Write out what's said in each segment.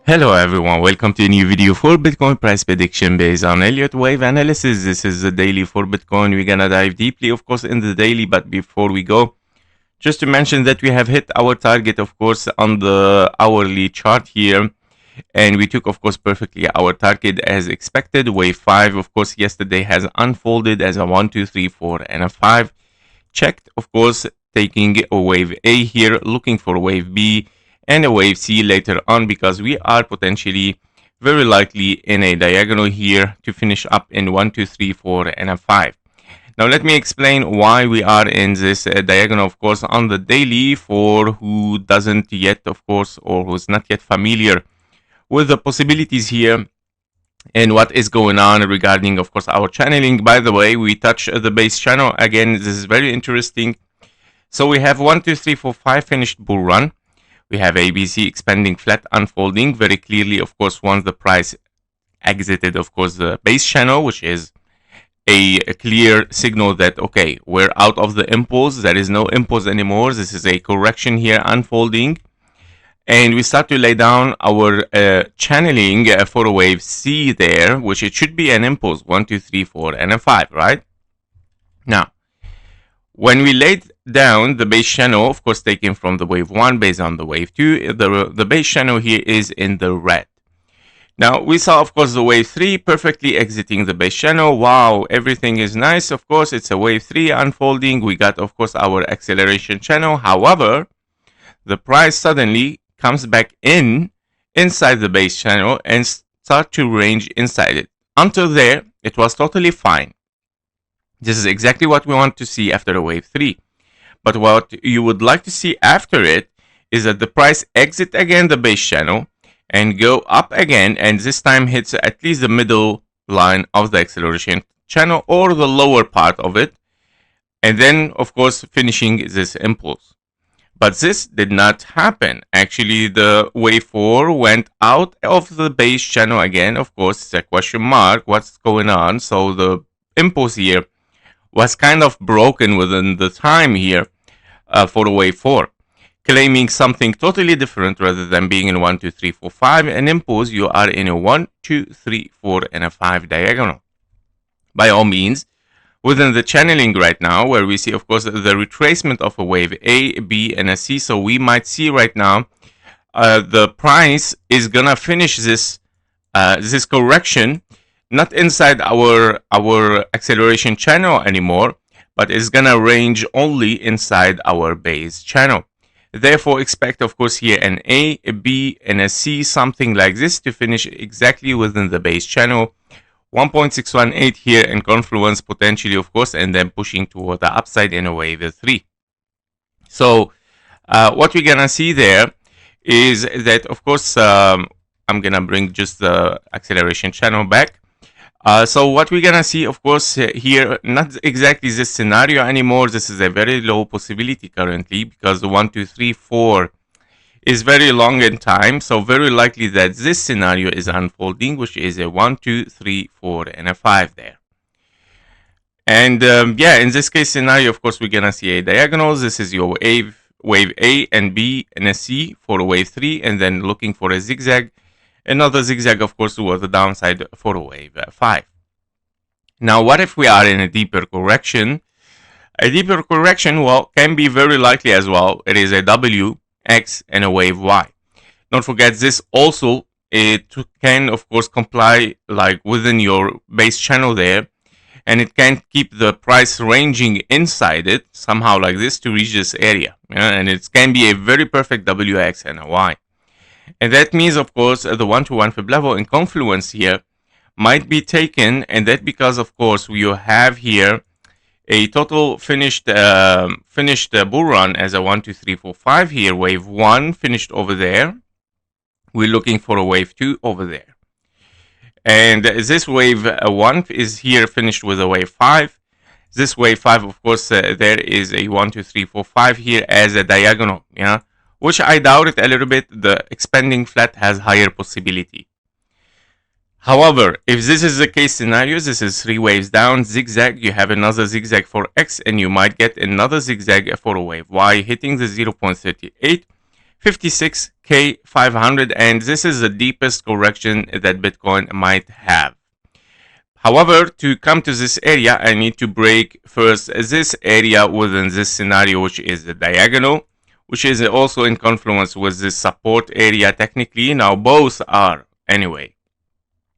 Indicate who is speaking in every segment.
Speaker 1: Hello everyone, welcome to a new video for Bitcoin price prediction based on Elliott Wave analysis. This is the daily for Bitcoin. We're gonna dive deeply, of course, in the daily, but before we go, just to mention that we have hit our target, of course, on the hourly chart here, and we took, of course, perfectly our target as expected. Wave 5, of course, yesterday has unfolded as a 1, 2, 3, 4, and a 5. Checked, of course, taking a wave A here, looking for wave B and a wave C later on, because we are potentially very likely in a diagonal here to finish up in 1, 2, 3, 4, and a 5. Now let me explain why we are in this diagonal, of course, on the daily, for who doesn't yet, of course, or who's not yet familiar with the possibilities here and what is going on regarding, of course, our channeling. By the way, we touch the base channel again. This is very interesting. So we have 1, 2, 3, 4, 5 finished bull run. We have ABC expanding flat, unfolding very clearly, of course, once the price exited, of course, the base channel, which is a clear signal that, okay, we're out of the impulse. There is no impulse anymore. This is a correction here unfolding. And we start to lay down our channeling for a wave C there, which it should be an impulse, 1, 2, 3, 4, and a 5, right? Now, when we laid down the base channel, of course, taken from the wave 1 based on the wave 2, the base channel here is in the red. Now, we saw, of course, the wave 3 perfectly exiting the base channel. Wow, everything is nice. Of course, it's a wave 3 unfolding. We got, of course, our acceleration channel. However, the price suddenly comes back inside the base channel and start to range inside it. Until there, it was totally fine. This is exactly what we want to see after a wave 3. But what you would like to see after it is that the price exit again the base channel and go up again, and this time hits at least the middle line of the acceleration channel or the lower part of it, and then, of course, finishing this impulse. But this did not happen. Actually, the wave 4 went out of the base channel again. Of course, it's a question mark. What's going on? So the impulse here was kind of broken within the time here for the wave 4, claiming something totally different rather than being in 1, 2, 3, 4, 5. An impulse, you are in a 1, 2, 3, 4, and a 5 diagonal. By all means, within the channeling right now, where we see, of course, the retracement of a wave A, B, and a C. So we might see right now the price is gonna finish this this correction not inside our acceleration channel anymore, but it's gonna range only inside our base channel. Therefore, expect, of course, here an A, a B, and a C, something like this, to finish exactly within the base channel. 1.618 here in confluence potentially, of course, and then pushing toward the upside in a wave 3. So what we're gonna see there is that, of course, I'm gonna bring just the acceleration channel back. So what we're gonna see, of course, here, not exactly this scenario anymore. This is a very low possibility currently, because the 1, 2, 3, 4 is very long in time. So very likely that this scenario is unfolding, which is a 1, 2, 3, 4, and a 5 there. And yeah, in this case scenario, of course, we're gonna see a diagonal. This is your wave A and B and a C for wave 3, and then looking for a zigzag. Another zigzag, of course, towards the downside for wave 5. Now, what if we are in a deeper correction? A deeper correction, well, can be very likely as well. It is a W, X, and a wave Y. Don't forget, this also, it can, of course, comply like within your base channel there, and it can keep the price ranging inside it somehow like this to reach this area. And it can be a very perfect W, X, and a Y. And that means, of course, the 1-to-1 fib level in confluence here might be taken, and that because, of course, you have here a total finished bull run as a 1, 2, 3, 4, 5 here. Wave 1 finished over there. We're looking for a wave 2 over there. And this wave 1 is here finished with a wave 5. This wave 5, of course, there is a 1, 2, 3, 4, 5 here as a diagonal, yeah, which I doubt it a little bit. The expanding flat has higher possibility. However, if this is the case scenario, this is 3 waves down, zigzag, you have another zigzag for X, and you might get another zigzag for a wave Y hitting the 0.38. 56K500, and this is the deepest correction that Bitcoin might have. However, to come to this area, I need to break first this area within this scenario, which is the diagonal, which is also in confluence with this support area technically. Now, both are, anyway,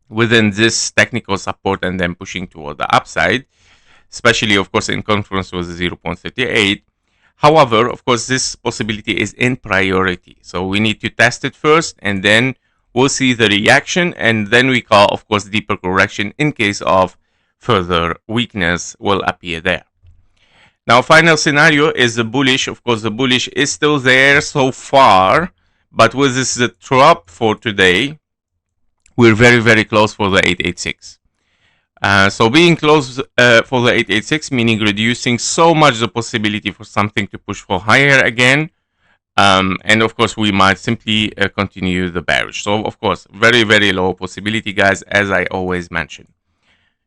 Speaker 1: within this technical support and then pushing toward the upside, especially, of course, in confluence with 0.38. However, of course, this possibility is in priority. So we need to test it first, and then we'll see the reaction, and then we call, of course, deeper correction in case of further weakness will appear there. Now, final scenario is the bullish. Of course, the bullish is still there so far, but with this drop for today, we're very, very close for the 886. So being close for the 886, meaning reducing so much the possibility for something to push for higher again. And of course, we might simply continue the bearish. So of course, very, very low possibility, guys, as I always mention.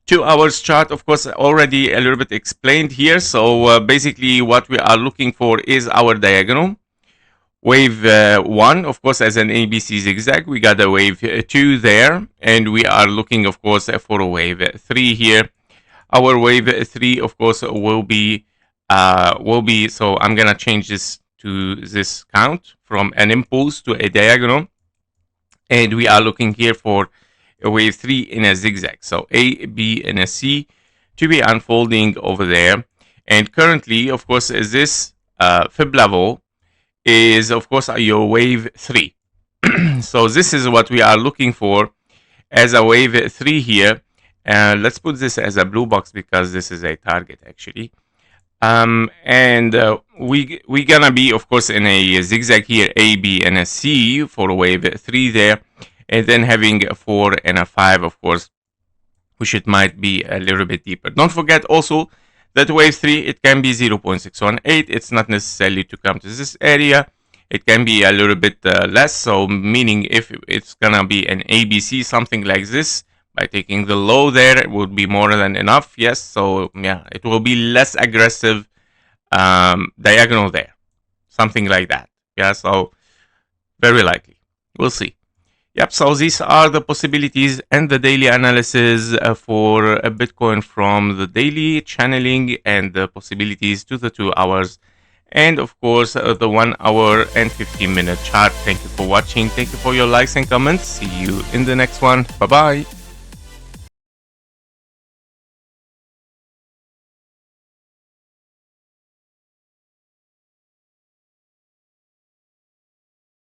Speaker 1: 2 hours chart, of course, already a little bit explained here. So basically what we are looking for is our diagonal. Wave 1, of course, as an ABC zigzag. We got a wave 2 there, and we are looking, of course, for a wave 3 here. Our wave 3, of course, will be, so I'm gonna change this to this count from an impulse to a diagonal, and we are looking here for a wave 3 in a zigzag. So A, B, and a C to be unfolding over there. And currently, of course, this fib level is, of course, your wave 3. So this is what we are looking for as a wave 3 here. Let's put this as a blue box because this is a target actually. We gonna be, of course, in a zigzag here, A, B, and a C for wave 3 there, and then having a 4 and a 5, of course, which it might be a little bit deeper. Don't forget also that wave 3, it can be 0.618. It's not necessarily to come to this area. It can be a little bit less. So meaning if it's gonna be an ABC, something like this, by taking the low there, it would be more than enough. Yes. So yeah, it will be less aggressive diagonal there, something like that. Yeah. So very likely. We'll see. Yep, so these are the possibilities and the daily analysis for Bitcoin from the daily channeling and the possibilities to the 2 hours. And of course, the 1 hour and 15-minute chart. Thank you for watching. Thank you for your likes and comments. See you in the next one. Bye-bye.